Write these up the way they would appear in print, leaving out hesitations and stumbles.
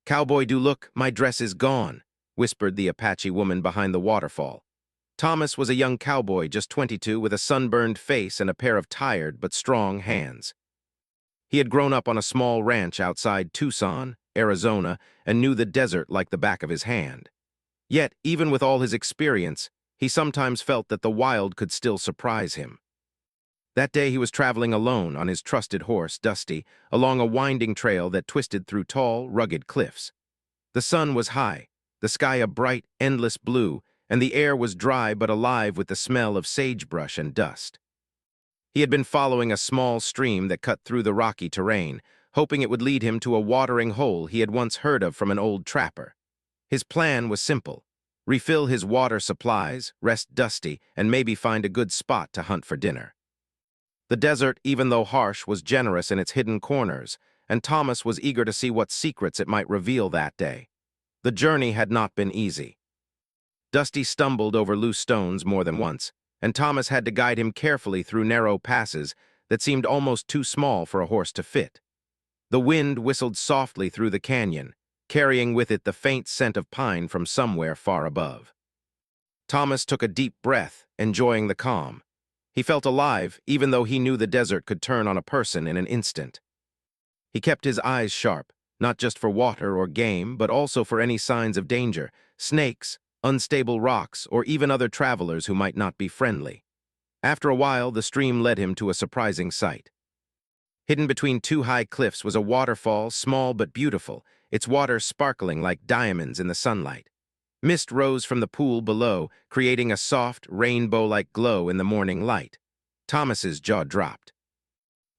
Cowboy, do look, my dress is gone, whispered the Apache woman behind the waterfall. Thomas was a young cowboy, just 22, with a sunburned face and a pair of tired but strong hands. He had grown up on a small ranch outside Tucson, Arizona, and knew the desert like the back of his hand. Yet, even with all his experience, he sometimes felt that the wild could still surprise him. That day he was traveling alone on his trusted horse, Dusty, along a winding trail that twisted through tall, rugged cliffs. The sun was high, the sky a bright, endless blue, and the air was dry but alive with the smell of sagebrush and dust. He had been following a small stream that cut through the rocky terrain, hoping it would lead him to a watering hole he had once heard of from an old trapper. His plan was simple: refill his water supplies, rest Dusty, and maybe find a good spot to hunt for dinner. The desert, even though harsh, was generous in its hidden corners, and Thomas was eager to see what secrets it might reveal that day. The journey had not been easy. Dusty stumbled over loose stones more than once, and Thomas had to guide him carefully through narrow passes that seemed almost too small for a horse to fit. The wind whistled softly through the canyon, carrying with it the faint scent of pine from somewhere far above. Thomas took a deep breath, enjoying the calm. He felt alive, even though he knew the desert could turn on a person in an instant. He kept his eyes sharp, not just for water or game, but also for any signs of danger: snakes, unstable rocks, or even other travelers who might not be friendly. After a while, the stream led him to a surprising sight. Hidden between two high cliffs was a waterfall, small but beautiful, its water sparkling like diamonds in the sunlight. Mist rose from the pool below, creating a soft, rainbow-like glow in the morning light. Thomas's jaw dropped.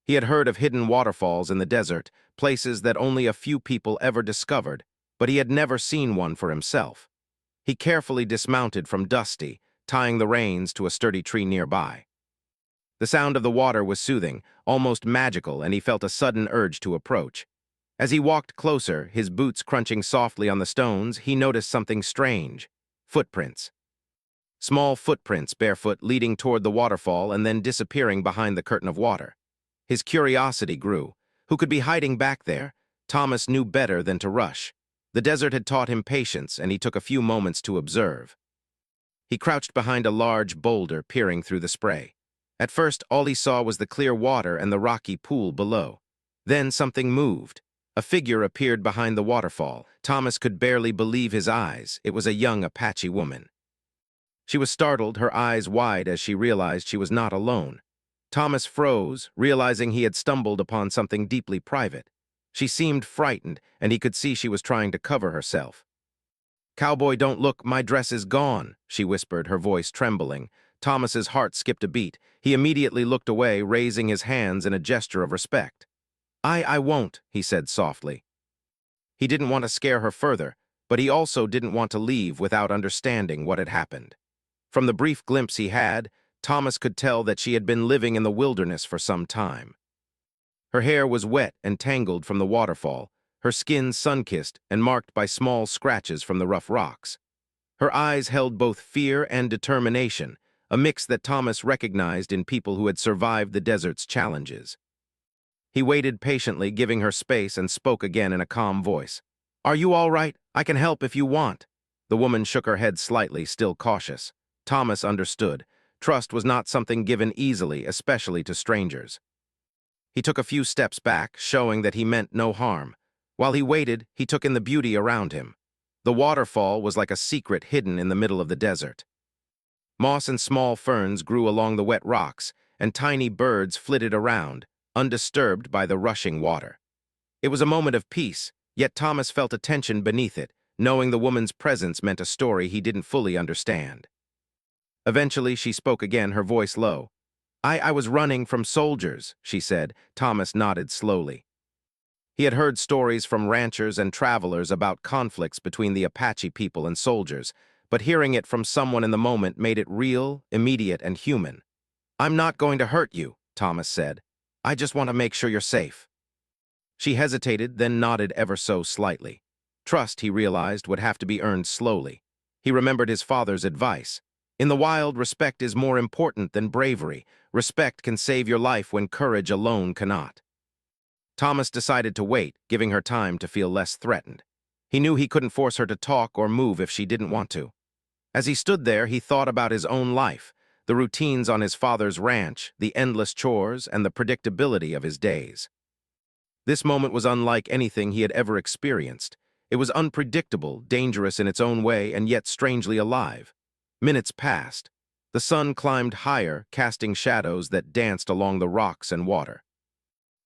He had heard of hidden waterfalls in the desert, places that only a few people ever discovered, but he had never seen one for himself. He carefully dismounted from Dusty, tying the reins to a sturdy tree nearby. The sound of the water was soothing, almost magical, and he felt a sudden urge to approach. As he walked closer, his boots crunching softly on the stones, he noticed something strange: footprints. Small footprints, barefoot, leading toward the waterfall and then disappearing behind the curtain of water. His curiosity grew. Who could be hiding back there? Thomas knew better than to rush. The desert had taught him patience, and he took a few moments to observe. He crouched behind a large boulder, peering through the spray. At first, all he saw was the clear water and the rocky pool below. Then something moved. A figure appeared behind the waterfall. Thomas could barely believe his eyes. It was a young Apache woman. She was startled, her eyes wide as she realized she was not alone. Thomas froze, realizing he had stumbled upon something deeply private. She seemed frightened, and he could see she was trying to cover herself. "Cowboy, don't look, my dress is gone," she whispered, her voice trembling. Thomas's heart skipped a beat. He immediately looked away, raising his hands in a gesture of respect. I won't," he said softly. He didn't want to scare her further, but he also didn't want to leave without understanding what had happened. From the brief glimpse he had, Thomas could tell that she had been living in the wilderness for some time. Her hair was wet and tangled from the waterfall, her skin sun-kissed and marked by small scratches from the rough rocks. Her eyes held both fear and determination, a mix that Thomas recognized in people who had survived the desert's challenges. He waited patiently, giving her space, and spoke again in a calm voice. "Are you all right? I can help if you want." The woman shook her head slightly, still cautious. Thomas understood. Trust was not something given easily, especially to strangers. He took a few steps back, showing that he meant no harm. While he waited, he took in the beauty around him. The waterfall was like a secret hidden in the middle of the desert. Moss and small ferns grew along the wet rocks, and tiny birds flitted around, undisturbed by the rushing water. It was a moment of peace, yet Thomas felt a tension beneath it, knowing the woman's presence meant a story he didn't fully understand. Eventually, she spoke again, her voice low. I was running from soldiers," she said. Thomas nodded slowly. He had heard stories from ranchers and travelers about conflicts between the Apache people and soldiers, but hearing it from someone in the moment made it real, immediate, and human. "I'm not going to hurt you," Thomas said. "I just want to make sure you're safe." She hesitated, then nodded ever so slightly. Trust, he realized, would have to be earned slowly. He remembered his father's advice. In the wild, respect is more important than bravery. Respect can save your life when courage alone cannot. Thomas decided to wait, giving her time to feel less threatened. He knew he couldn't force her to talk or move if she didn't want to. As he stood there, he thought about his own life, the routines on his father's ranch, the endless chores, and the predictability of his days. This moment was unlike anything he had ever experienced. It was unpredictable, dangerous in its own way, and yet strangely alive. Minutes passed. The sun climbed higher, casting shadows that danced along the rocks and water.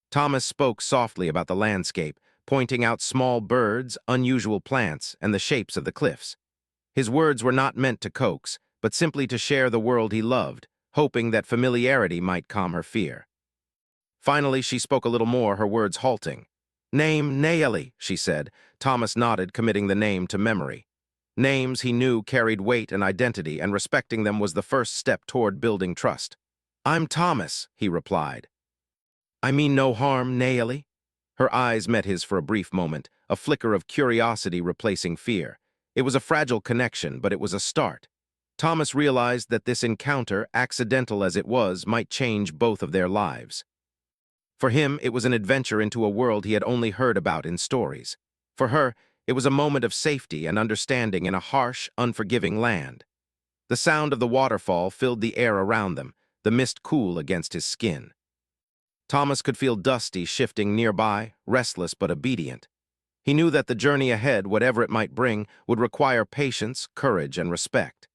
Thomas spoke softly about the landscape, pointing out small birds, unusual plants, and the shapes of the cliffs. His words were not meant to coax, but simply to share the world he loved, hoping that familiarity might calm her fear. Finally, she spoke a little more, her words halting. "Name Naeli," she said. Thomas nodded, committing the name to memory. Names he knew carried weight and identity, and respecting them was the first step toward building trust. "I'm Thomas," he replied. "I mean no harm, Naeli?" Her eyes met his for a brief moment, a flicker of curiosity replacing fear. It was a fragile connection, but it was a start. Thomas realized that this encounter, accidental as it was, might change both of their lives. For him, it was an adventure into a world he had only heard about in stories. For her, it was a moment of safety and understanding in a harsh, unforgiving land. The sound of the waterfall filled the air around them, the mist cool against his skin. Thomas could feel Dusty shifting nearby, restless but obedient. He knew that the journey ahead, whatever it might bring, would require patience, courage, and respect.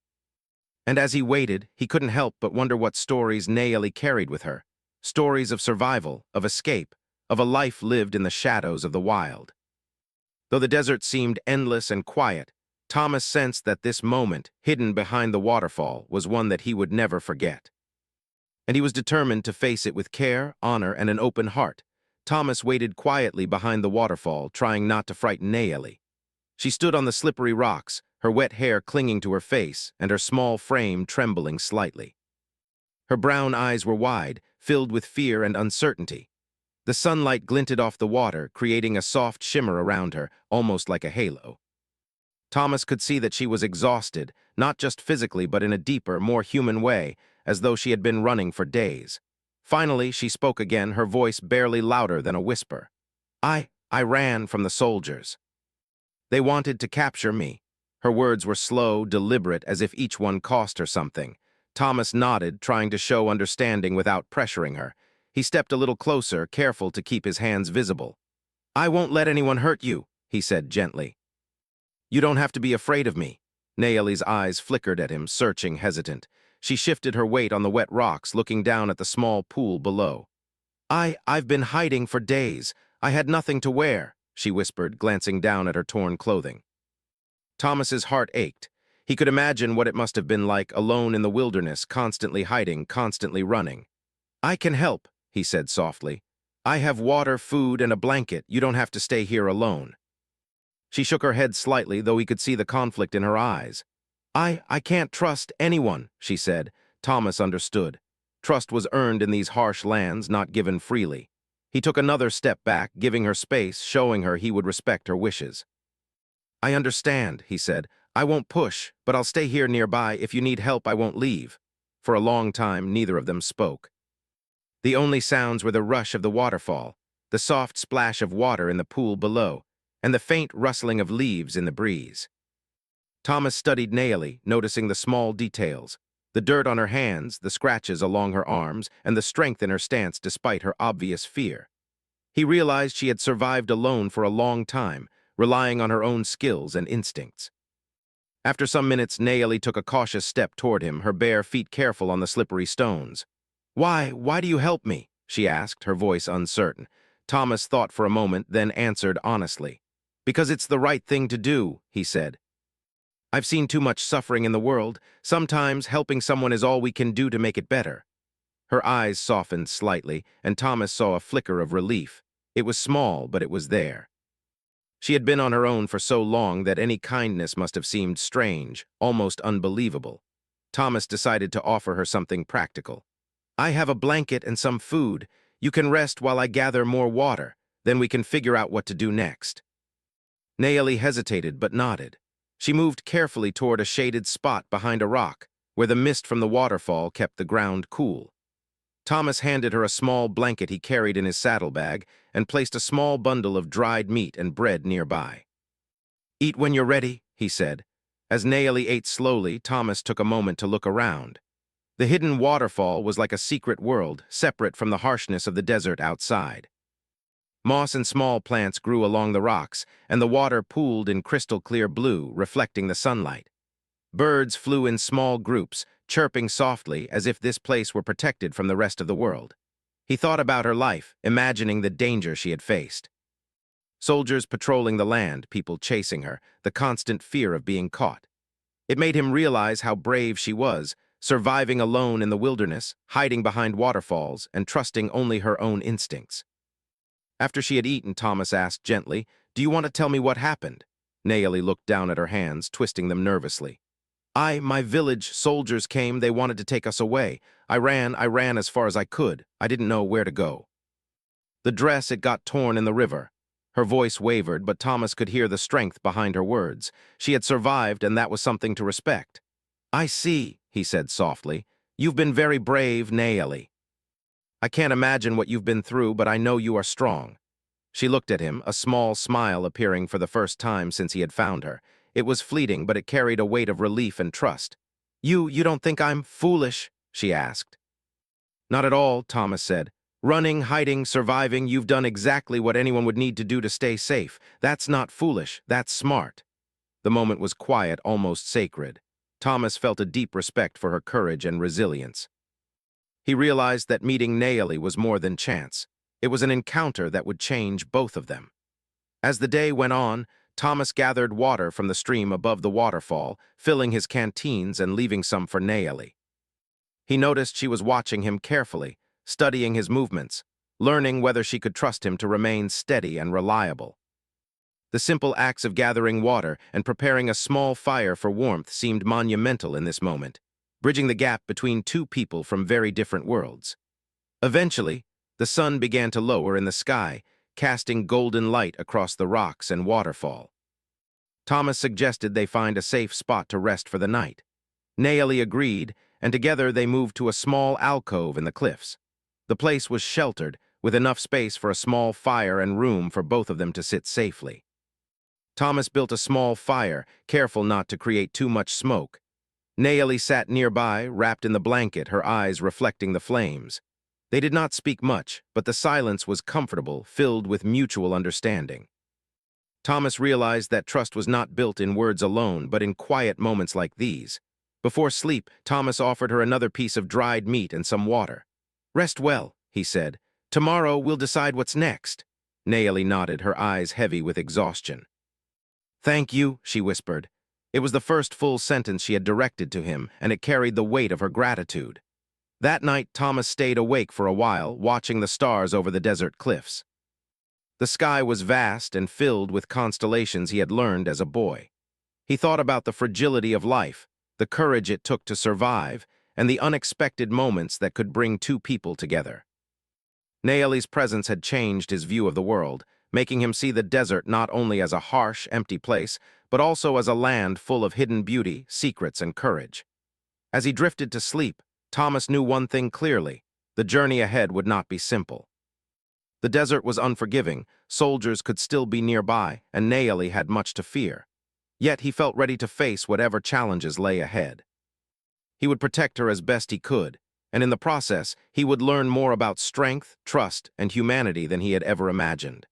And as he waited, he couldn't help but wonder what stories Naeli carried with her. Stories of survival, of escape, of a life lived in the shadows of the wild. Though the desert seemed endless and quiet, Thomas sensed that this moment, hidden behind the waterfall, was one that he would never forget. And he was determined to face it with care, honor, and an open heart. Thomas waited quietly behind the waterfall, trying not to frighten Naeli. She stood on the slippery rocks, her wet hair clinging to her face, and her small frame trembling slightly. Her brown eyes were wide, filled with fear and uncertainty. The sunlight glinted off the water, creating a soft shimmer around her, almost like a halo. Thomas could see that she was exhausted, not just physically but in a deeper, more human way, as though she had been running for days. Finally, she spoke again, her voice barely louder than a whisper. I ran from the soldiers. They wanted to capture me." Her words were slow, deliberate, as if each one cost her something. Thomas nodded, trying to show understanding without pressuring her. He stepped a little closer, careful to keep his hands visible. "I won't let anyone hurt you," he said gently. "You don't have to be afraid of me." Naeli's eyes flickered at him, searching, hesitant. She shifted her weight on the wet rocks, looking down at the small pool below. I've been hiding for days. I had nothing to wear," she whispered, glancing down at her torn clothing. Thomas's heart ached. He could imagine what it must have been like, alone in the wilderness, constantly hiding, constantly running. "I can help," he said softly. "I have water, food, and a blanket. You don't have to stay here alone." She shook her head slightly, though he could see the conflict in her eyes. I can't trust anyone," she said. Thomas understood. Trust was earned in these harsh lands, not given freely. He took another step back, giving her space, showing her he would respect her wishes. "I understand," he said. "I won't push, but I'll stay here nearby. If you need help, I won't leave." For a long time, neither of them spoke. The only sounds were the rush of the waterfall, the soft splash of water in the pool below, and the faint rustling of leaves in the breeze. Thomas studied Naeli, noticing the small details, the dirt on her hands, the scratches along her arms, and the strength in her stance despite her obvious fear. He realized she had survived alone for a long time, relying on her own skills and instincts. After some minutes, Naeli took a cautious step toward him, her bare feet careful on the slippery stones. Why do you help me?" she asked, her voice uncertain. Thomas thought for a moment, then answered honestly. "Because it's the right thing to do," he said. "I've seen too much suffering in the world. Sometimes helping someone is all we can do to make it better." Her eyes softened slightly, and Thomas saw a flicker of relief. It was small, but it was there. She had been on her own for so long that any kindness must have seemed strange, almost unbelievable. Thomas decided to offer her something practical. "I have a blanket and some food. You can rest while I gather more water. Then we can figure out what to do next." Naeli hesitated but nodded. She moved carefully toward a shaded spot behind a rock, where the mist from the waterfall kept the ground cool. Thomas handed her a small blanket he carried in his saddlebag and placed a small bundle of dried meat and bread nearby. Eat when you're ready, he said. As Naomi ate slowly, Thomas took a moment to look around. The hidden waterfall was like a secret world, separate from the harshness of the desert outside. Moss and small plants grew along the rocks, and the water pooled in crystal-clear blue, reflecting the sunlight. Birds flew in small groups, chirping softly as if this place were protected from the rest of the world. He thought about her life, imagining the danger she had faced. Soldiers patrolling the land, people chasing her, the constant fear of being caught. It made him realize how brave she was, surviving alone in the wilderness, hiding behind waterfalls, and trusting only her own instincts. After she had eaten, Thomas asked gently, "Do you want to tell me what happened?" Naomi looked down at her hands, twisting them nervously. My village, soldiers came, they wanted to take us away. I ran as far as I could. I didn't know where to go. The dress, it got torn in the river. Her voice wavered, but Thomas could hear the strength behind her words. She had survived, and that was something to respect. "I see," he said softly. "You've been very brave, Naomi. I can't imagine what you've been through, but I know you are strong." She looked at him, a small smile appearing for the first time since he had found her. It was fleeting, but it carried a weight of relief and trust. You don't think I'm foolish?" she asked. "Not at all," Thomas said. "Running, hiding, surviving, you've done exactly what anyone would need to do to stay safe. That's not foolish, that's smart." The moment was quiet, almost sacred. Thomas felt a deep respect for her courage and resilience. He realized that meeting Naomi was more than chance. It was an encounter that would change both of them. As the day went on, Thomas gathered water from the stream above the waterfall, filling his canteens and leaving some for Naomi. He noticed she was watching him carefully, studying his movements, learning whether she could trust him to remain steady and reliable. The simple acts of gathering water and preparing a small fire for warmth seemed monumental in this moment, bridging the gap between two people from very different worlds. Eventually, the sun began to lower in the sky, casting golden light across the rocks and waterfall. Thomas suggested they find a safe spot to rest for the night. Naomi agreed, and together they moved to a small alcove in the cliffs. The place was sheltered, with enough space for a small fire and room for both of them to sit safely. Thomas built a small fire, careful not to create too much smoke. Naomi sat nearby, wrapped in the blanket, her eyes reflecting the flames. They did not speak much, but the silence was comfortable, filled with mutual understanding. Thomas realized that trust was not built in words alone, but in quiet moments like these. Before sleep, Thomas offered her another piece of dried meat and some water. "Rest well," he said. "Tomorrow we'll decide what's next." Naomi nodded, her eyes heavy with exhaustion. "Thank you," she whispered. It was the first full sentence she had directed to him, and it carried the weight of her gratitude. That night, Thomas stayed awake for a while, watching the stars over the desert cliffs. The sky was vast and filled with constellations he had learned as a boy. He thought about the fragility of life, the courage it took to survive, and the unexpected moments that could bring two people together. Naomi's presence had changed his view of the world, making him see the desert not only as a harsh, empty place, but also as a land full of hidden beauty, secrets, and courage. As he drifted to sleep, Thomas knew one thing clearly: the journey ahead would not be simple. The desert was unforgiving, soldiers could still be nearby, and Naomi had much to fear. Yet he felt ready to face whatever challenges lay ahead. He would protect her as best he could, and in the process, he would learn more about strength, trust, and humanity than he had ever imagined.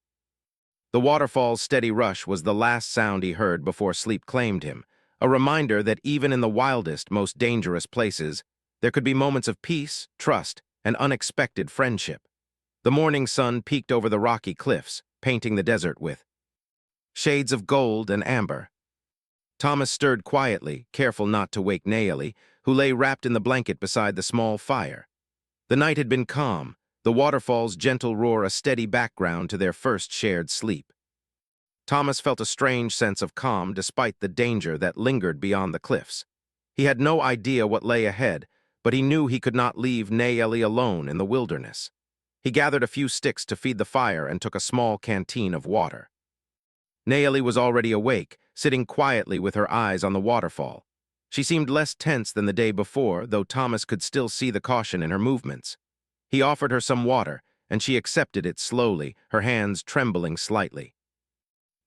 The waterfall's steady rush was the last sound he heard before sleep claimed him, a reminder that even in the wildest, most dangerous places, there could be moments of peace, trust, and unexpected friendship. The morning sun peeked over the rocky cliffs, painting the desert with shades of gold and amber. Thomas stirred quietly, careful not to wake Naomi, who lay wrapped in the blanket beside the small fire. The night had been calm, the waterfall's gentle roar a steady background to their first shared sleep. Thomas felt a strange sense of calm despite the danger that lingered beyond the cliffs. He had no idea what lay ahead, but he knew he could not leave Naomi alone in the wilderness. He gathered a few sticks to feed the fire and took a small canteen of water. Naomi was already awake, sitting quietly with her eyes on the waterfall. She seemed less tense than the day before, though Thomas could still see the caution in her movements. He offered her some water, and she accepted it slowly, her hands trembling slightly.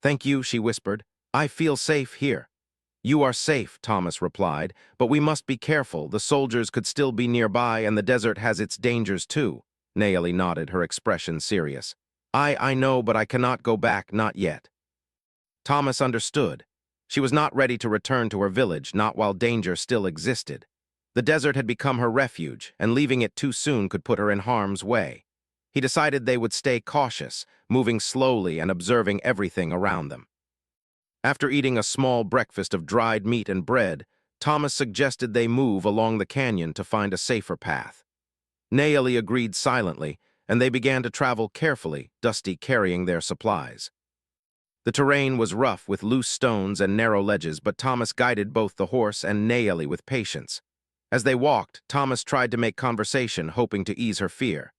"Thank you," she whispered. I feel safe here. You are safe, Thomas replied, but we must be careful. The soldiers could still be nearby and the desert has its dangers too. Naomi nodded, her expression serious. I know, but I cannot go back, not yet. Thomas understood. She was not ready to return to her village, not while danger still existed. The desert had become her refuge, and leaving it too soon could put her in harm's way. He decided they would stay cautious, moving slowly and observing everything around them. After eating a small breakfast of dried meat and bread, Thomas suggested they move along the canyon to find a safer path. Naomi agreed silently, and they began to travel carefully, Dusty carrying their supplies. The terrain was rough with loose stones and narrow ledges, but Thomas guided both the horse and Naomi with patience. As they walked, Thomas tried to make conversation, hoping to ease her fear.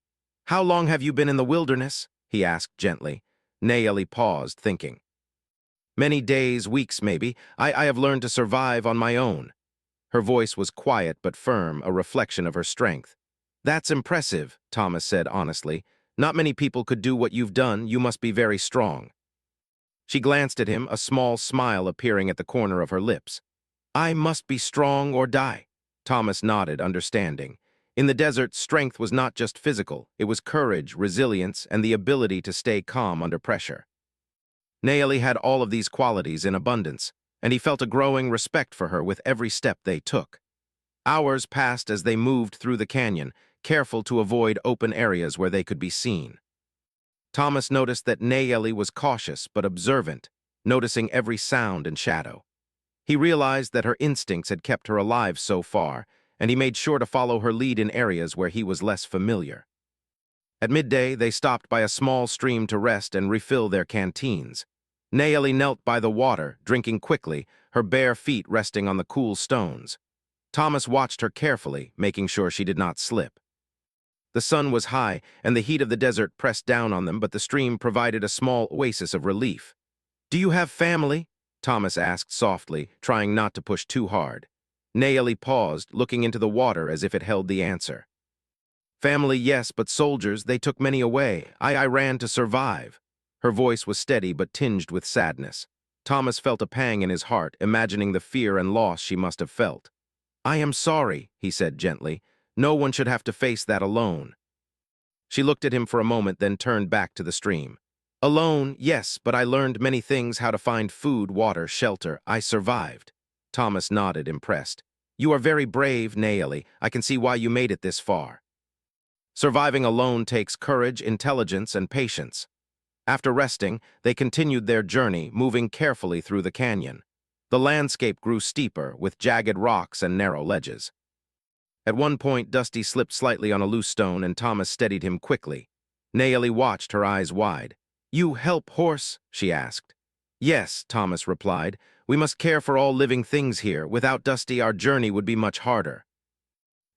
"How long have you been in the wilderness?" he asked gently. Naomi paused, thinking. "Many days, weeks maybe. I have learned to survive on my own." Her voice was quiet but firm, a reflection of her strength. "That's impressive," Thomas said honestly. "Not many people could do what you've done. You must be very strong." She glanced at him, a small smile appearing at the corner of her lips. "I must be strong or die." Thomas nodded, understanding. In the desert, strength was not just physical. It was courage, resilience, and the ability to stay calm under pressure. Naomi had all of these qualities in abundance, and he felt a growing respect for her with every step they took. Hours passed as they moved through the canyon, careful to avoid open areas where they could be seen. Thomas noticed that Naomi was cautious but observant, noticing every sound and shadow. He realized that her instincts had kept her alive so far, and he made sure to follow her lead in areas where he was less familiar. At midday, they stopped by a small stream to rest and refill their canteens. Naomi knelt by the water, drinking quickly, her bare feet resting on the cool stones. Thomas watched her carefully, making sure she did not slip. The sun was high, and the heat of the desert pressed down on them, but the stream provided a small oasis of relief. "Do you have family?" Thomas asked softly, trying not to push too hard. Naomi paused, looking into the water as if it held the answer. "Family, yes, but soldiers, they took many away. I ran to survive." Her voice was steady but tinged with sadness. Thomas felt a pang in his heart, imagining the fear and loss she must have felt. "I am sorry," he said gently. "No one should have to face that alone." She looked at him for a moment, then turned back to the stream. "Alone, yes, but I learned many things, how to find food, water, shelter. I survived." Thomas nodded, impressed. "You are very brave, Naomi. I can see why you made it this far." Surviving alone takes courage, intelligence, and patience. After resting, they continued their journey, moving carefully through the canyon. The landscape grew steeper, with jagged rocks and narrow ledges. At one point, Dusty slipped slightly on a loose stone, and Thomas steadied him quickly. Naomi watched, her eyes wide. "You help horse?" she asked. "Yes," Thomas replied. "We must care for all living things here. Without Dusty, our journey would be much harder."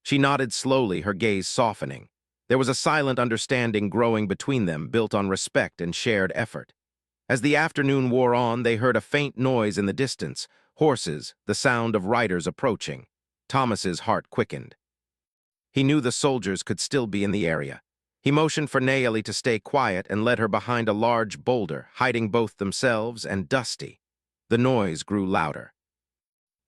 She nodded slowly, her gaze softening. There was a silent understanding growing between them, built on respect and shared effort. As the afternoon wore on, they heard a faint noise in the distance. Horses, the sound of riders approaching. Thomas's heart quickened. He knew the soldiers could still be in the area. He motioned for Naomi to stay quiet and led her behind a large boulder, hiding both themselves and Dusty. The noise grew louder.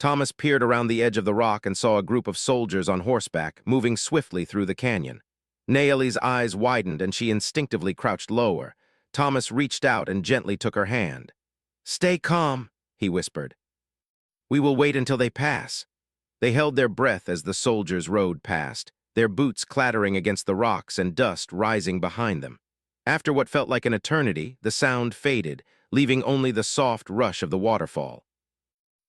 Thomas peered around the edge of the rock and saw a group of soldiers on horseback, moving swiftly through the canyon. Naomi's eyes widened and she instinctively crouched lower. Thomas reached out and gently took her hand. "Stay calm," he whispered. "We will wait until they pass." They held their breath as the soldiers rode past, their boots clattering against the rocks and dust rising behind them. After what felt like an eternity, the sound faded, leaving only the soft rush of the waterfall.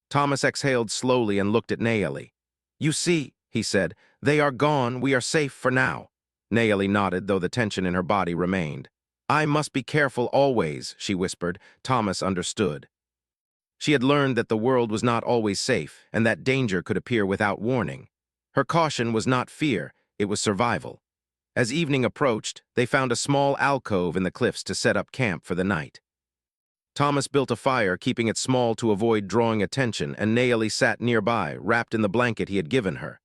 Thomas exhaled slowly and looked at Naomi. "You see," he said, "they are gone. We are safe for now." Naomi nodded, though the tension in her body remained. "I must be careful always," she whispered. Thomas understood. She had learned that the world was not always safe, and that danger could appear without warning. Her caution was not fear, it was survival. As evening approached, they found a small alcove in the cliffs to set up camp for the night. Thomas built a fire, keeping it small to avoid drawing attention, and Naomi sat nearby, wrapped in the blanket he had given her.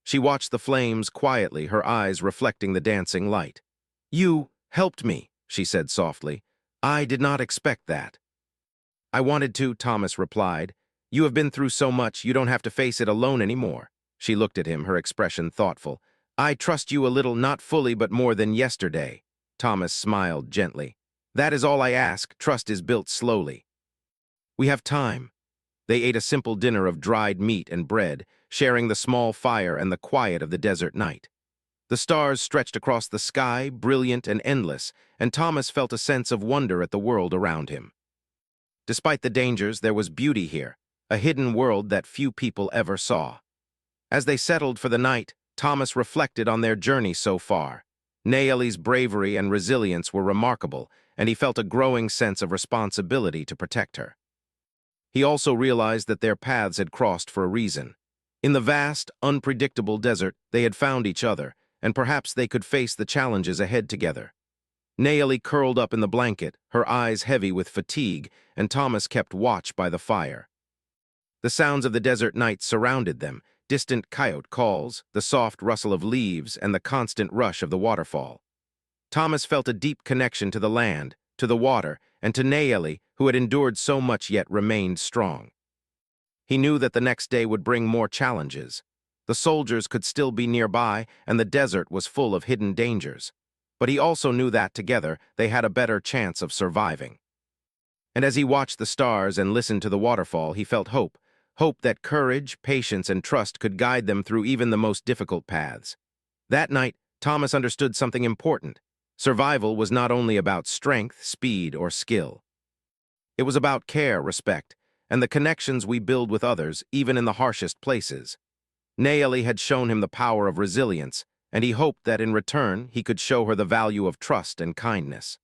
She watched the flames quietly, her eyes reflecting the dancing light. "You helped me," she said softly. "I did not expect that." I wanted to, Thomas replied. You have been through so much, you don't have to face it alone anymore. She looked at him, her expression thoughtful. I trust you a little, not fully, but more than yesterday. Thomas smiled gently. That is all I ask. Trust is built slowly. We have time. They ate a simple dinner of dried meat and bread, sharing the small fire and the quiet of the desert night. The stars stretched across the sky, brilliant and endless, and Thomas felt a sense of wonder at the world around him. Despite the dangers, there was beauty here, a hidden world that few people ever saw. As they settled for the night, Thomas reflected on their journey so far. Naeli's bravery and resilience were remarkable, and he felt a growing sense of responsibility to protect her. He also realized that their paths had crossed for a reason. In the vast, unpredictable desert, they had found each other, and perhaps they could face the challenges ahead together. Naeli curled up in the blanket, her eyes heavy with fatigue, and Thomas kept watch by the fire. The sounds of the desert night surrounded them, distant coyote calls, the soft rustle of leaves, and the constant rush of the waterfall. Thomas felt a deep connection to the land, to the water, and to Naeli, who had endured so much yet remained strong. He knew that the next day would bring more challenges. The soldiers could still be nearby, and the desert was full of hidden dangers. But he also knew that together they had a better chance of surviving. And as he watched the stars and listened to the waterfall, he felt hope that courage, patience, and trust could guide them through even the most difficult paths. That night, Thomas understood something important. Survival was not only about strength, speed, or skill. It was about care, respect, and the connections we build with others, even in the harshest places. Naeli had shown him the power of resilience, and he hoped that in return he could show her the value of trust and kindness.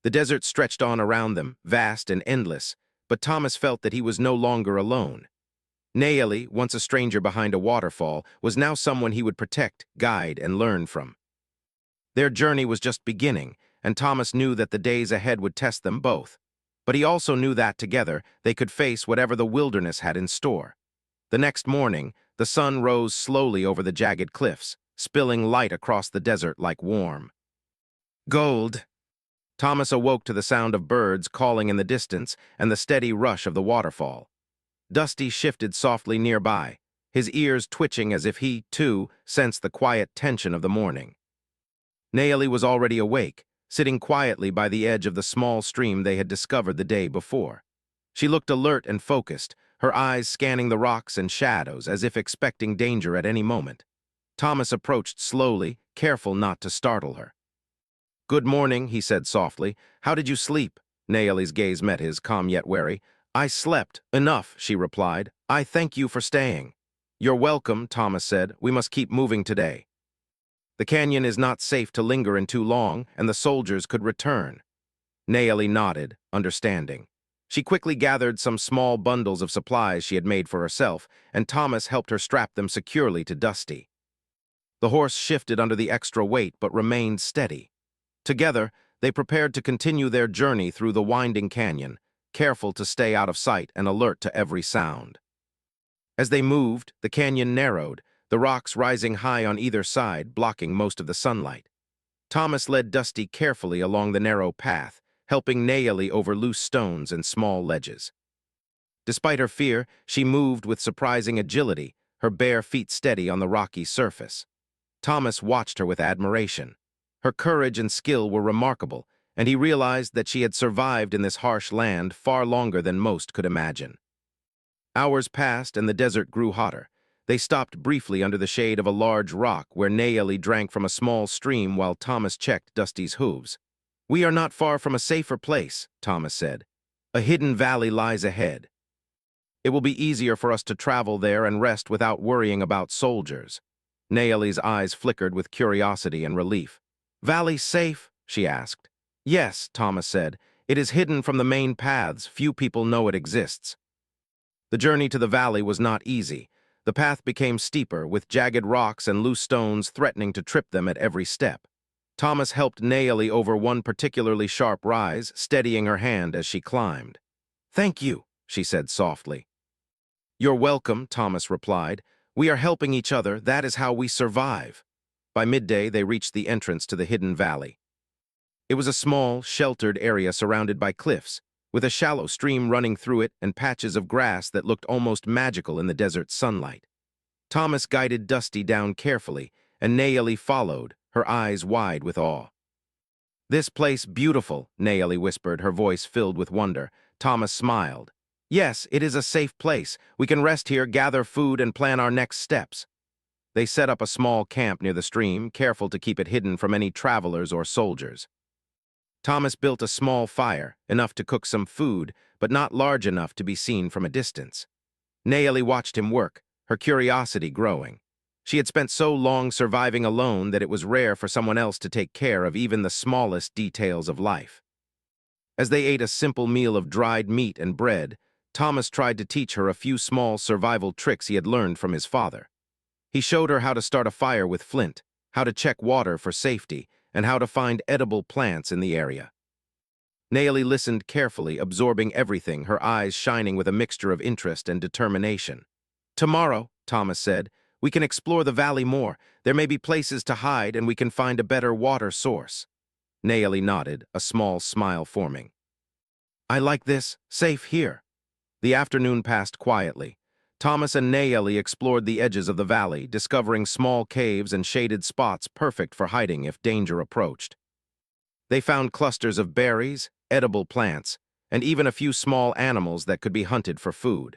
The desert stretched on around them, vast and endless, but Thomas felt that he was no longer alone. Naeli, once a stranger behind a waterfall, was now someone he would protect, guide, and learn from. Their journey was just beginning, and Thomas knew that the days ahead would test them both. But he also knew that together they could face whatever the wilderness had in store. The next morning, the sun rose slowly over the jagged cliffs, spilling light across the desert like warm gold. Thomas awoke to the sound of birds calling in the distance and the steady rush of the waterfall. Dusty shifted softly nearby, his ears twitching as if he, too, sensed the quiet tension of the morning. Naeli was already awake, sitting quietly by the edge of the small stream they had discovered the day before. She looked alert and focused, her eyes scanning the rocks and shadows as if expecting danger at any moment. Thomas approached slowly, careful not to startle her. Good morning, he said softly. How did you sleep? Naeli's gaze met his, calm yet wary. I slept. Enough, she replied. I thank you for staying. You're welcome, Thomas said. We must keep moving today. The canyon is not safe to linger in too long, and the soldiers could return. Naeli nodded, understanding. She quickly gathered some small bundles of supplies she had made for herself, and Thomas helped her strap them securely to Dusty. The horse shifted under the extra weight but remained steady. Together, they prepared to continue their journey through the winding canyon, careful to stay out of sight and alert to every sound. As they moved, the canyon narrowed, the rocks rising high on either side, blocking most of the sunlight. Thomas led Dusty carefully along the narrow path, helping Naeli over loose stones and small ledges. Despite her fear, she moved with surprising agility, her bare feet steady on the rocky surface. Thomas watched her with admiration. Her courage and skill were remarkable, and he realized that she had survived in this harsh land far longer than most could imagine. Hours passed and the desert grew hotter. They stopped briefly under the shade of a large rock where Naeli drank from a small stream while Thomas checked Dusty's hooves. We are not far from a safer place, Thomas said. A hidden valley lies ahead. It will be easier for us to travel there and rest without worrying about soldiers. Naeli's eyes flickered with curiosity and relief. Valley safe? She asked. Yes, Thomas said. It is hidden from the main paths. Few people know it exists. The journey to the valley was not easy. The path became steeper, with jagged rocks and loose stones threatening to trip them at every step. Thomas helped Naeli over one particularly sharp rise, steadying her hand as she climbed. Thank you, she said softly. You're welcome, Thomas replied. We are helping each other. That is how we survive. By midday, they reached the entrance to the hidden valley. It was a small, sheltered area surrounded by cliffs. with a shallow stream running through it and patches of grass that looked almost magical in the desert sunlight. Thomas guided Dusty down carefully, and Nayeli followed, her eyes wide with awe. "This place beautiful," Nayeli whispered, her voice filled with wonder. Thomas smiled. "Yes, it is a safe place. We can rest here, gather food, and plan our next steps." They set up a small camp near the stream, careful to keep it hidden from any travelers or soldiers. Thomas built a small fire, enough to cook some food, but not large enough to be seen from a distance. Nayeli watched him work, her curiosity growing. She had spent so long surviving alone that it was rare for someone else to take care of even the smallest details of life. As they ate a simple meal of dried meat and bread, Thomas tried to teach her a few small survival tricks he had learned from his father. He showed her how to start a fire with flint, how to check water for safety, and how to find edible plants in the area. Nayeli listened carefully, absorbing everything, her eyes shining with a mixture of interest and determination. "Tomorrow," Thomas said, "we can explore the valley more. There may be places to hide, and we can find a better water source." Nayeli nodded, a small smile forming. "I like this. Safe here." The afternoon passed quietly. Thomas and Nayeli explored the edges of the valley, discovering small caves and shaded spots perfect for hiding if danger approached. They found clusters of berries, edible plants, and even a few small animals that could be hunted for food.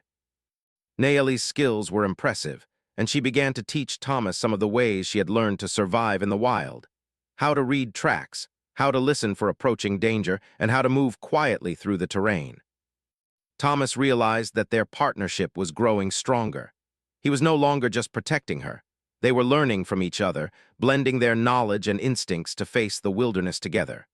Nayeli's skills were impressive, and she began to teach Thomas some of the ways she had learned to survive in the wild. How to read tracks, how to listen for approaching danger, and how to move quietly through the terrain. Thomas realized that their partnership was growing stronger. He was no longer just protecting her. They were learning from each other, blending their knowledge and instincts to face the wilderness together.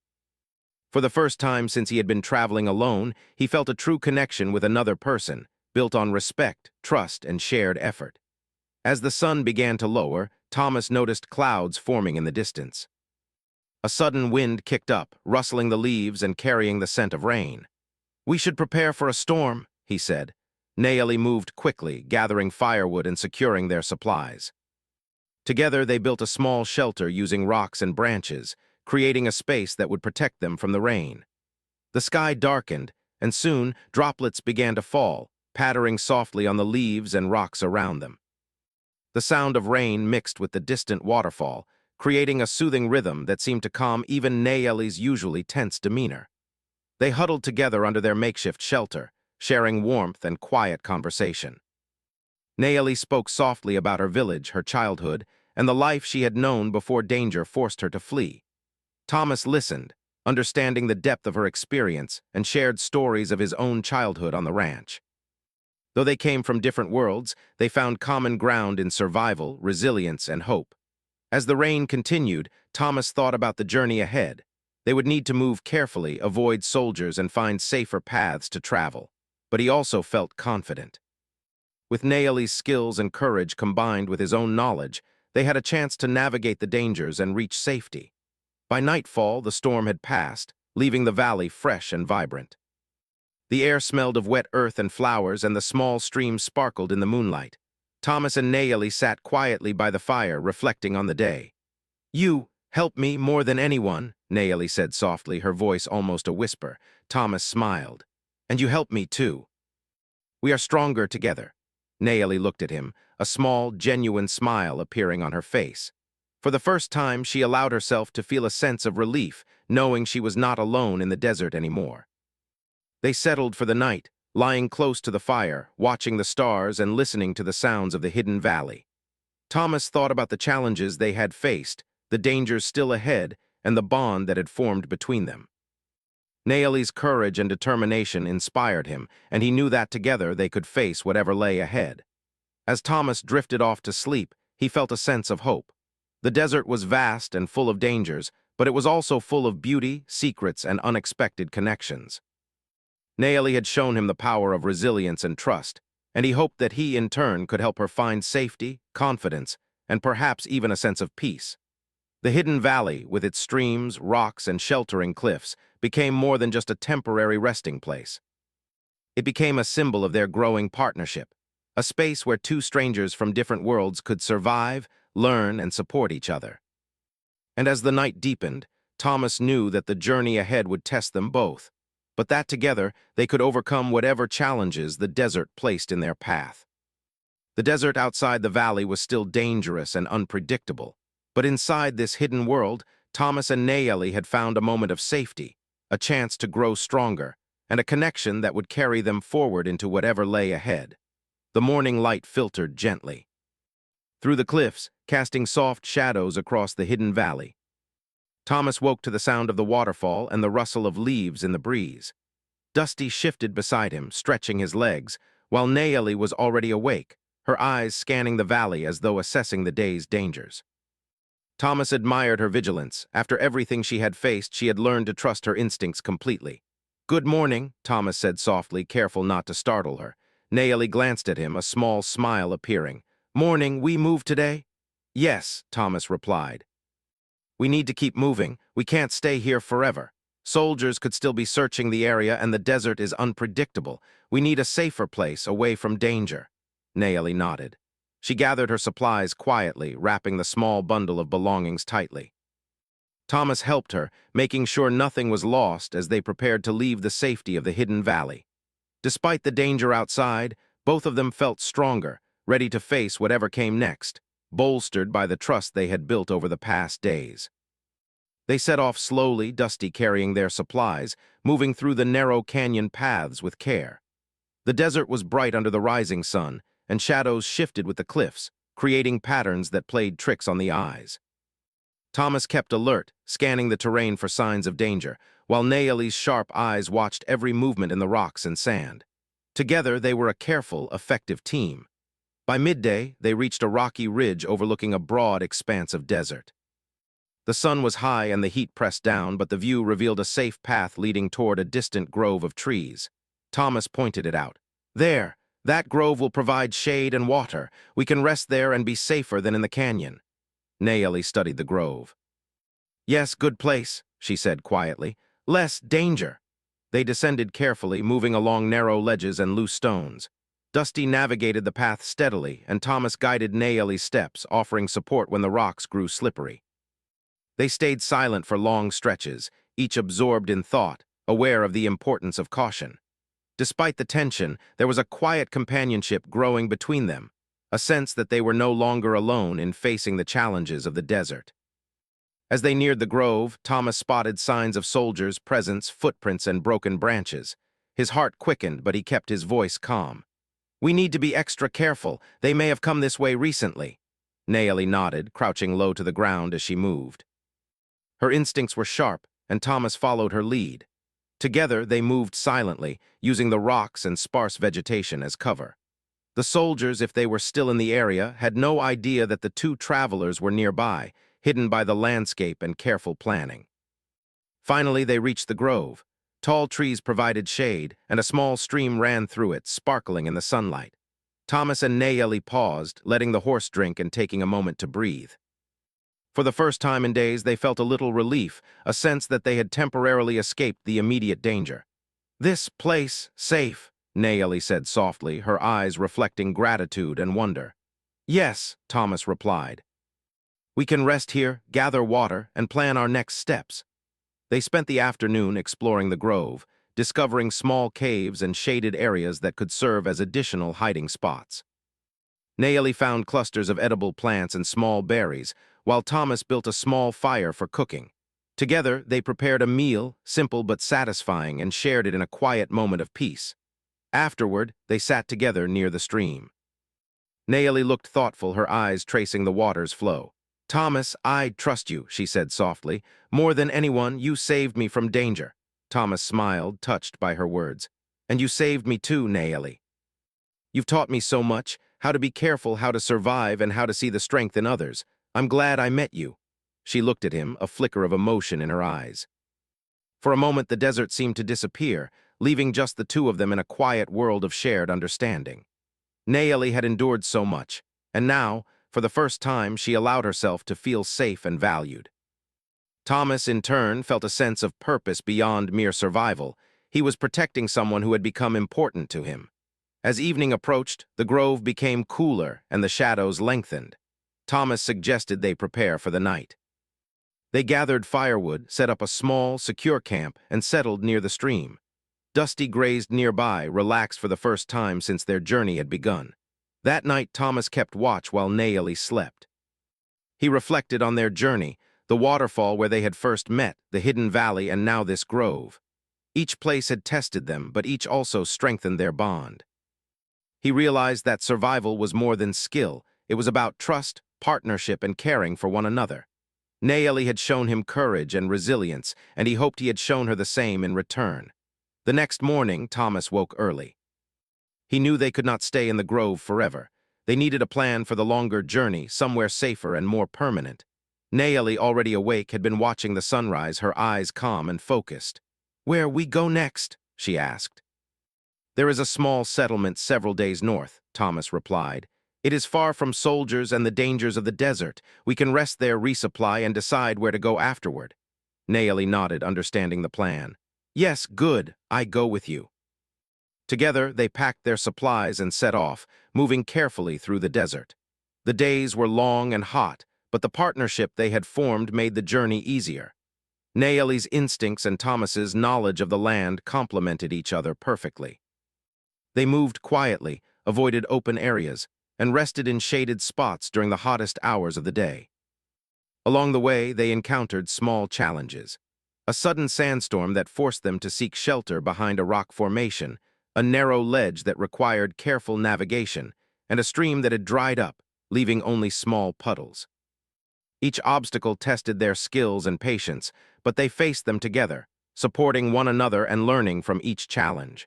For the first time since he had been traveling alone, he felt a true connection with another person, built on respect, trust, and shared effort. As the sun began to lower, Thomas noticed clouds forming in the distance. A sudden wind kicked up, rustling the leaves and carrying the scent of rain. "We should prepare for a storm," he said. Nayeli moved quickly, gathering firewood and securing their supplies. Together, they built a small shelter using rocks and branches, creating a space that would protect them from the rain. The sky darkened, and soon droplets began to fall, pattering softly on the leaves and rocks around them. The sound of rain mixed with the distant waterfall, creating a soothing rhythm that seemed to calm even Nayeli's usually tense demeanor. They huddled together under their makeshift shelter, sharing warmth and quiet conversation. Nayeli spoke softly about her village, her childhood, and the life she had known before danger forced her to flee. Thomas listened, understanding the depth of her experience, and shared stories of his own childhood on the ranch. Though they came from different worlds, they found common ground in survival, resilience, and hope. As the rain continued, Thomas thought about the journey ahead. They would need to move carefully, avoid soldiers, and find safer paths to travel. But he also felt confident. With Nayeli's skills and courage combined with his own knowledge, they had a chance to navigate the dangers and reach safety. By nightfall, the storm had passed, leaving the valley fresh and vibrant. The air smelled of wet earth and flowers, and the small stream sparkled in the moonlight. Thomas and Nayeli sat quietly by the fire, reflecting on the day. "You help me more than anyone," Nayeli said softly, her voice almost a whisper. Thomas smiled. "And you help me too. We are stronger together." Nayeli looked at him, a small, genuine smile appearing on her face. For the first time, she allowed herself to feel a sense of relief, knowing she was not alone in the desert anymore. They settled for the night, lying close to the fire, watching the stars and listening to the sounds of the hidden valley. Thomas thought about the challenges they had faced, the dangers still ahead, and the bond that had formed between them. Nayeli's courage and determination inspired him, and he knew that together they could face whatever lay ahead. As Thomas drifted off to sleep, he felt a sense of hope. The desert was vast and full of dangers, but it was also full of beauty, secrets, and unexpected connections. Nayeli had shown him the power of resilience and trust, and he hoped that he, in turn, could help her find safety, confidence, and perhaps even a sense of peace. The hidden valley, with its streams, rocks, and sheltering cliffs, became more than just a temporary resting place. It became a symbol of their growing partnership, a space where two strangers from different worlds could survive, learn, and support each other. And as the night deepened, Thomas knew that the journey ahead would test them both. but that together they could overcome whatever challenges the desert placed in their path. The desert outside the valley was still dangerous and unpredictable, but inside this hidden world, Thomas and Nayeli had found a moment of safety, a chance to grow stronger, and a connection that would carry them forward into whatever lay ahead. The morning light filtered gently through the cliffs, casting soft shadows across the hidden valley. Thomas woke to the sound of the waterfall and the rustle of leaves in the breeze. Dusty shifted beside him, stretching his legs, while Nayeli was already awake, her eyes scanning the valley as though assessing the day's dangers. Thomas admired her vigilance. After everything she had faced, she had learned to trust her instincts completely. "Good morning," Thomas said softly, careful not to startle her. Nayeli glanced at him, a small smile appearing. "Morning, we move today?" "Yes," Thomas replied. "We need to keep moving. We can't stay here forever. Soldiers could still be searching the area and the desert is unpredictable. We need a safer place, away from danger." Nayeli nodded. She gathered her supplies quietly, wrapping the small bundle of belongings tightly. Thomas helped her, making sure nothing was lost as they prepared to leave the safety of the hidden valley. Despite the danger outside, both of them felt stronger, ready to face whatever came next, bolstered by the trust they had built over the past days. They set off slowly, Dusty carrying their supplies, moving through the narrow canyon paths with care. The desert was bright under the rising sun, and shadows shifted with the cliffs, creating patterns that played tricks on the eyes. Thomas kept alert, scanning the terrain for signs of danger, while Nayeli's sharp eyes watched every movement in the rocks and sand. Together, they were a careful, effective team. By midday, they reached a rocky ridge overlooking a broad expanse of desert. The sun was high and the heat pressed down, but the view revealed a safe path leading toward a distant grove of trees. Thomas pointed it out. "There, that grove will provide shade and water. We can rest there and be safer than in the canyon." Nayeli studied the grove. "Yes, good place," she said quietly. "Less danger." They descended carefully, moving along narrow ledges and loose stones. Dusty navigated the path steadily, and Thomas guided Nayeli's steps, offering support when the rocks grew slippery. They stayed silent for long stretches, each absorbed in thought, aware of the importance of caution. Despite the tension, there was a quiet companionship growing between them, a sense that they were no longer alone in facing the challenges of the desert. As they neared the grove, Thomas spotted signs of soldiers' presence, footprints, and broken branches. His heart quickened, but he kept his voice calm. "We need to be extra careful. They may have come this way recently." Nayeli nodded, crouching low to the ground as she moved. Her instincts were sharp, and Thomas followed her lead. Together, they moved silently, using the rocks and sparse vegetation as cover. The soldiers, if they were still in the area, had no idea that the two travelers were nearby, hidden by the landscape and careful planning. Finally, they reached the grove. Tall trees provided shade, and a small stream ran through it, sparkling in the sunlight. Thomas and Nayeli paused, letting the horse drink and taking a moment to breathe. For the first time in days, they felt a little relief, a sense that they had temporarily escaped the immediate danger. "This place, safe," Nayeli said softly, her eyes reflecting gratitude and wonder. "Yes," Thomas replied. "We can rest here, gather water, and plan our next steps." They spent the afternoon exploring the grove, discovering small caves and shaded areas that could serve as additional hiding spots. Nayeli found clusters of edible plants and small berries, while Thomas built a small fire for cooking. Together, they prepared a meal, simple but satisfying, and shared it in a quiet moment of peace. Afterward, they sat together near the stream. Nayeli looked thoughtful, her eyes tracing the water's flow. "Thomas, I trust you," she said softly. "More than anyone, you saved me from danger." Thomas smiled, touched by her words. "And you saved me too, Nayeli. You've taught me so much, how to be careful, how to survive, and how to see the strength in others. I'm glad I met you." She looked at him, a flicker of emotion in her eyes. For a moment, the desert seemed to disappear, leaving just the two of them in a quiet world of shared understanding. Nayeli had endured so much, and now, for the first time, she allowed herself to feel safe and valued. Thomas, in turn, felt a sense of purpose beyond mere survival. He was protecting someone who had become important to him. As evening approached, the grove became cooler and the shadows lengthened. Thomas suggested they prepare for the night. They gathered firewood, set up a small, secure camp, and settled near the stream. Dusty grazed nearby, relaxed for the first time since their journey had begun. That night, Thomas kept watch while Naomi slept. He reflected on their journey, the waterfall where they had first met, the hidden valley, and now this grove. Each place had tested them, but each also strengthened their bond. He realized that survival was more than skill. It was about trust, partnership, and caring for one another. Naomi had shown him courage and resilience, and he hoped he had shown her the same in return. The next morning, Thomas woke early. He knew they could not stay in the grove forever. They needed a plan for the longer journey, somewhere safer and more permanent. Naomi, already awake, had been watching the sunrise, her eyes calm and focused. "Where we go next?" she asked. "There is a small settlement several days north," Thomas replied. "It is far from soldiers and the dangers of the desert. We can rest there, resupply, and decide where to go afterward." Naomi nodded, understanding the plan. "Yes, good. I go with you." Together, they packed their supplies and set off, moving carefully through the desert. The days were long and hot, but the partnership they had formed made the journey easier. Naomi's instincts and Thomas's knowledge of the land complemented each other perfectly. They moved quietly, avoided open areas, and rested in shaded spots during the hottest hours of the day. Along the way, they encountered small challenges. A sudden sandstorm that forced them to seek shelter behind a rock formation, a narrow ledge that required careful navigation, and a stream that had dried up, leaving only small puddles. Each obstacle tested their skills and patience, but they faced them together, supporting one another and learning from each challenge.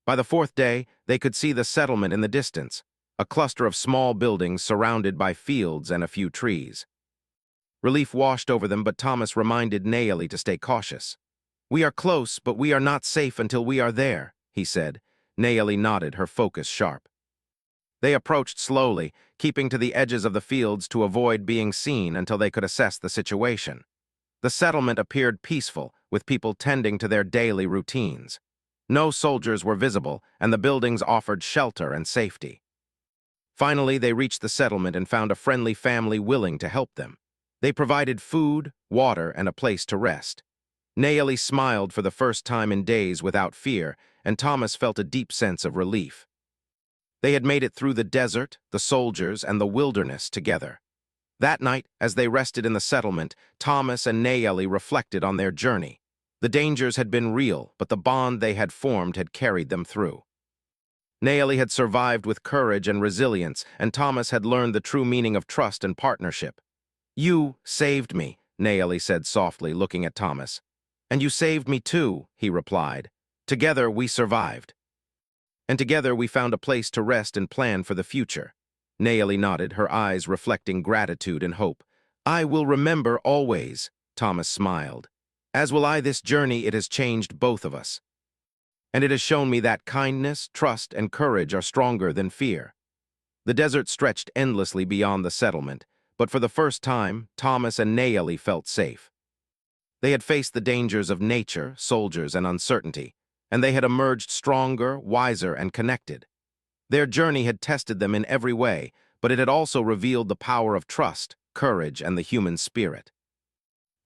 By the fourth day, they could see the settlement in the distance, a cluster of small buildings surrounded by fields and a few trees. Relief washed over them, but Thomas reminded Naomi to stay cautious. "We are close, but we are not safe until we are there," he said. Naomi nodded, her focus sharp. They approached slowly, keeping to the edges of the fields to avoid being seen until they could assess the situation. The settlement appeared peaceful, with people tending to their daily routines. No soldiers were visible, and the buildings offered shelter and safety. Finally, they reached the settlement and found a friendly family willing to help them. They provided food, water, and a place to rest. Naomi smiled for the first time in days without fear, and Thomas felt a deep sense of relief. They had made it through the desert, the soldiers, and the wilderness together. That night, as they rested in the settlement, Thomas and Naomi reflected on their journey. The dangers had been real, but the bond they had formed had carried them through. Naomi had survived with courage and resilience, and Thomas had learned the true meaning of trust and partnership. "You saved me," Naomi said softly, looking at Thomas. "And you saved me too," he replied. "Together we survived. And together we found a place to rest and plan for the future." Naomi nodded, her eyes reflecting gratitude and hope. "I will remember always," Thomas smiled. "As will I this journey. It has changed both of us. And it has shown me that kindness, trust, and courage are stronger than fear." The desert stretched endlessly beyond the settlement, but for the first time, Thomas and Naomi felt safe. They had faced the dangers of nature, soldiers, and uncertainty, and they had emerged stronger, wiser, and connected. Their journey had tested them in every way, but it had also revealed the power of trust, courage, and the human spirit.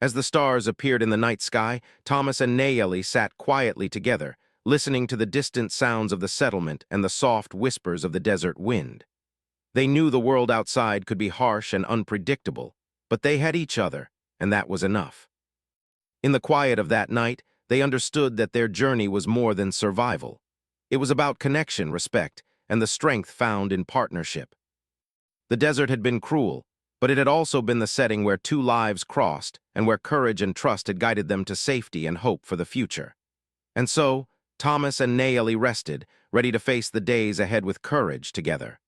As the stars appeared in the night sky, Thomas and Naomi sat quietly together, listening to the distant sounds of the settlement and the soft whispers of the desert wind. They knew the world outside could be harsh and unpredictable, but they had each other, and that was enough. In the quiet of that night, they understood that their journey was more than survival. It was about connection, respect, and the strength found in partnership. The desert had been cruel, but it had also been the setting where two lives crossed and where courage and trust had guided them to safety and hope for the future. And so, Thomas and Naomi rested, ready to face the days ahead with courage together.